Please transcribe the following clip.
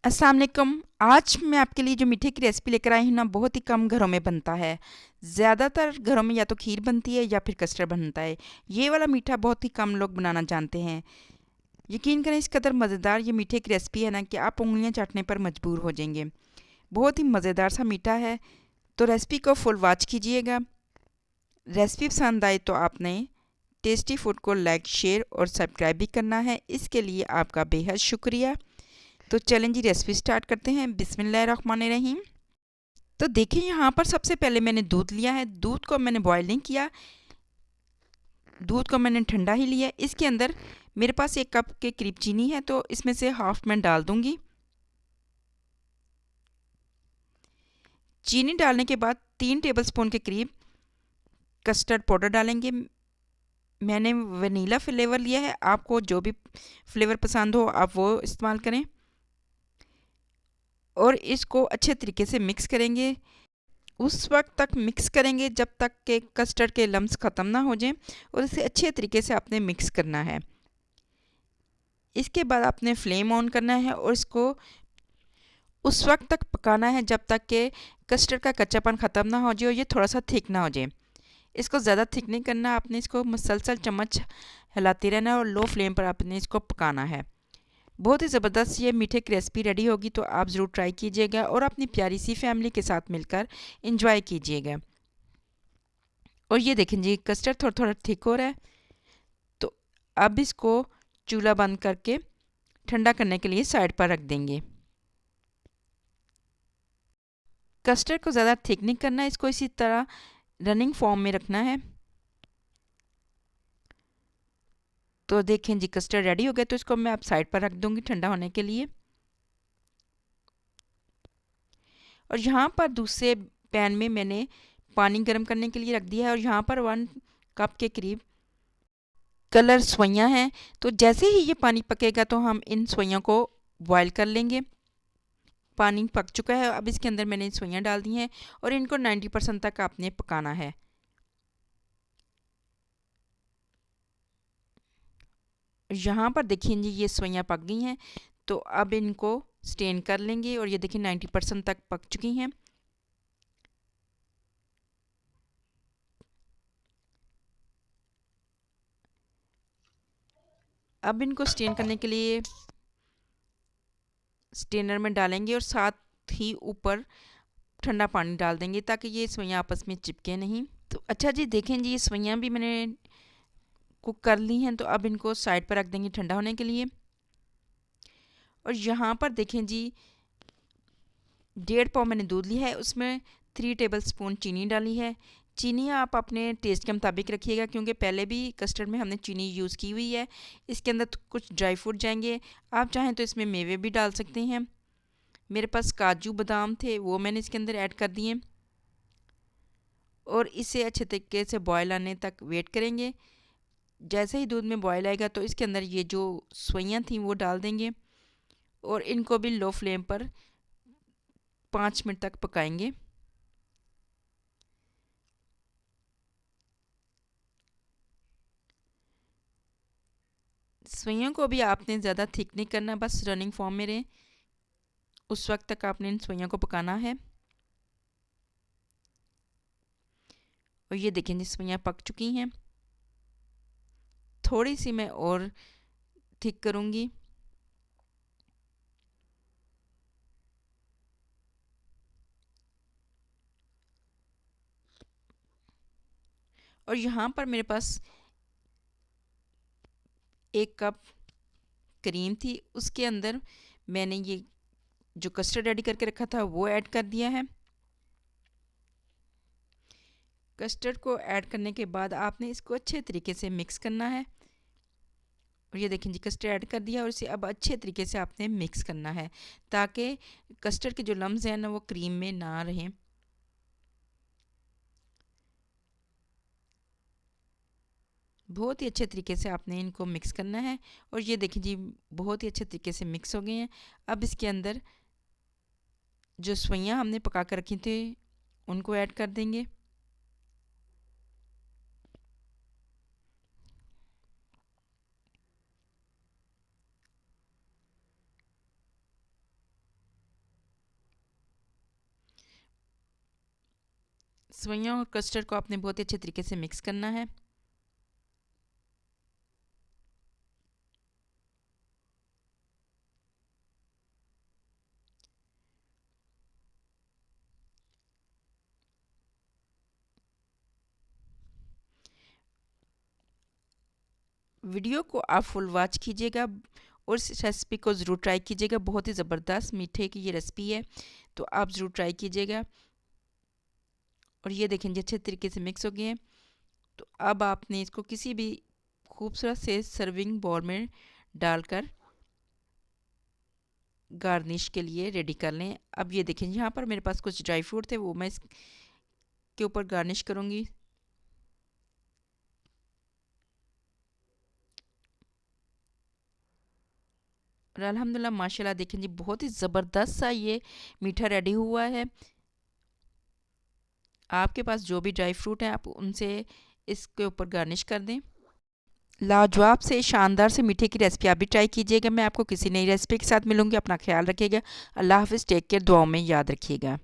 अस्सलाम वालेकुम। आज मैं आपके लिए जो मीठे की रेसिपी लेकर आई हूँ ना, बहुत ही कम घरों में बनता है। ज़्यादातर घरों में या तो खीर बनती है या फिर कस्टर्ड बनता है। ये वाला मीठा बहुत ही कम लोग बनाना जानते हैं। यकीन करें, इस कदर मज़ेदार ये मीठे की रेसिपी है ना कि आप उँगलियाँ चाटने पर मजबूर हो जाएंगे। बहुत ही मज़ेदार सा मीठा है। तो रेसिपी को फुल वॉच कीजिएगा। रेसिपी पसंद आए तो आपने टेस्टी फूड को लाइक, शेयर और सब्सक्राइब भी करना है। इसके लिए आपका बेहद शुक्रिया। तो चलें जी, रेसिपी स्टार्ट करते हैं। बिस्मिल्लाहिर्रहमानिर्रहीम। तो देखिए, यहाँ पर सबसे पहले मैंने दूध लिया है। दूध को मैंने बॉयल नहीं किया, दूध को मैंने ठंडा ही लिया। इसके अंदर मेरे पास 1 कप के करीब चीनी है, तो इसमें से हाफ मैं डाल दूंगी। चीनी डालने के बाद 3 टेबलस्पून के करीब कस्टर्ड पाउडर डालेंगे। मैंने वनीला फ्लेवर लिया है, आपको जो भी फ्लेवर पसंद हो आप वो इस्तेमाल करें। और इसको अच्छे तरीके से मिक्स करेंगे। उस वक्त तक मिक्स करेंगे जब तक कि कस्टर्ड के लम्स ख़त्म ना हो जाएं, और इसे अच्छे तरीके से आपने मिक्स करना है। इसके बाद आपने फ्लेम ऑन करना है और इसको उस वक्त तक पकाना है जब तक कि कस्टर्ड का कच्चापन ख़त्म ना हो जाए और ये थोड़ा सा थिक ना हो जाए। इसको ज़्यादा थिक नहीं करना, आपने इसको मुसलसल चम्मच हिलाते रहना है और लो फ्लेम पर आपने इसको पकाना है। बहुत ही ज़बरदस्त ये मीठे की रेसिपी रेडी होगी, तो आप ज़रूर ट्राई कीजिएगा और अपनी प्यारी सी फैमिली के साथ मिलकर इंजॉय कीजिएगा। और ये देखें जी, कस्टर्ड थोड़ा थोड़ा थिक हो रहा है। तो अब इसको चूल्हा बंद करके ठंडा करने के लिए साइड पर रख देंगे। कस्टर्ड को ज़्यादा थिक नहीं करना है, इसको इसी तरह रनिंग फॉर्म में रखना है। तो देखें जी, कस्टर्ड रेडी हो गया, तो इसको मैं अब साइड पर रख दूंगी ठंडा होने के लिए। और यहाँ पर दूसरे पैन में मैंने पानी गर्म करने के लिए रख दिया है, और यहाँ पर 1 कप के करीब कलर सवैयाँ हैं। तो जैसे ही ये पानी पकेगा तो हम इन सवैयों को बॉयल कर लेंगे। पानी पक चुका है, अब इसके अंदर मैंने सवैयाँ डाल दी हैं और इनको 90% तक आपने पकाना है। यहाँ पर देखिए जी, ये सवैयाँ पक गई हैं, तो अब इनको स्टेन कर लेंगे। और ये देखिए 90% तक पक चुकी हैं। अब इनको स्टेन करने के लिए स्टेनर में डालेंगे और साथ ही ऊपर ठंडा पानी डाल देंगे ताकि ये सवैयाँ आपस में चिपके नहीं। तो अच्छा जी, देखें जी, ये सवैयाँ भी मैंने कुक कर ली हैं, तो अब इनको साइड पर रख देंगे ठंडा होने के लिए। और यहाँ पर देखें जी, 1.5 पाव मैंने दूध लिया है, उसमें 3 टेबलस्पून चीनी डाली है। चीनी आप अपने टेस्ट के मुताबिक रखिएगा, क्योंकि पहले भी कस्टर्ड में हमने चीनी यूज़ की हुई है। इसके अंदर तो कुछ ड्राई फ्रूट जाएंगे, आप चाहें तो इसमें मेवे भी डाल सकते हैं। मेरे पास काजू बादाम थे, वो मैंने इसके अंदर ऐड कर दिए। और इसे अच्छे तरीके से बॉयल आने तक वेट करेंगे। जैसे ही दूध में बॉयल आएगा तो इसके अंदर ये जो सवैयाँ थी वो डाल देंगे और इनको भी लो फ्लेम पर 5 मिनट तक पकाएंगे। सवैयों को भी आपने ज़्यादा थिक नहीं करना, बस रनिंग फॉर्म में रहें, उस वक्त तक आपने इन सवैयों को पकाना है। और ये देखें जी, सवैयाँ पक चुकी हैं। थोड़ी सी मैं और थिक करूँगी। और यहाँ पर मेरे पास 1 कप क्रीम थी, उसके अंदर मैंने ये जो कस्टर्ड रेडी करके रखा था वो ऐड कर दिया है। कस्टर्ड को ऐड करने के बाद आपने इसको अच्छे तरीके से मिक्स करना है। और ये देखें जी, कस्टर्ड ऐड कर दिया और इसे अब अच्छे तरीके से आपने मिक्स करना है ताकि कस्टर्ड के जो लम्स हैं ना वो क्रीम में ना रहें। बहुत ही अच्छे तरीके से आपने इनको मिक्स करना है। और ये देखिए जी, बहुत ही अच्छे तरीके से मिक्स हो गए हैं। अब इसके अंदर जो सवैयाँ हमने पका कर रखी थी उनको ऐड कर देंगे। सेवइयाँ और कस्टर्ड को आपने बहुत ही अच्छे तरीके से मिक्स करना है। वीडियो को आप फुल वॉच कीजिएगा और इस रेसिपी को ज़रूर ट्राई कीजिएगा। बहुत ही ज़बरदस्त मीठे की ये रेसिपी है, तो आप ज़रूर ट्राई कीजिएगा। और ये देखें जी अच्छे तरीके से मिक्स हो गए हैं। तो अब आपने इसको किसी भी खूबसूरत से सर्विंग बाउल में डालकर गार्निश के लिए रेडी कर लें। अब ये देखें यहाँ पर मेरे पास कुछ ड्राई फ्रूट थे, वो मैं इसके ऊपर गार्निश करूँगी। और अल्हम्दुलिल्लाह माशाल्लाह देखें जी बहुत ही ज़बरदस्त सा ये मीठा रेडी हुआ है। आपके पास जो भी ड्राई फ्रूट हैं आप उनसे इसके ऊपर गार्निश कर दें। लाजवाब से शानदार से मीठे की रेसिपी आप भी ट्राई कीजिएगा। मैं आपको किसी नई रेसिपी के साथ मिलूंगी। अपना ख्याल रखिएगा। अल्लाह हाफ़िज़। Take care. दुआओं में याद रखिएगा।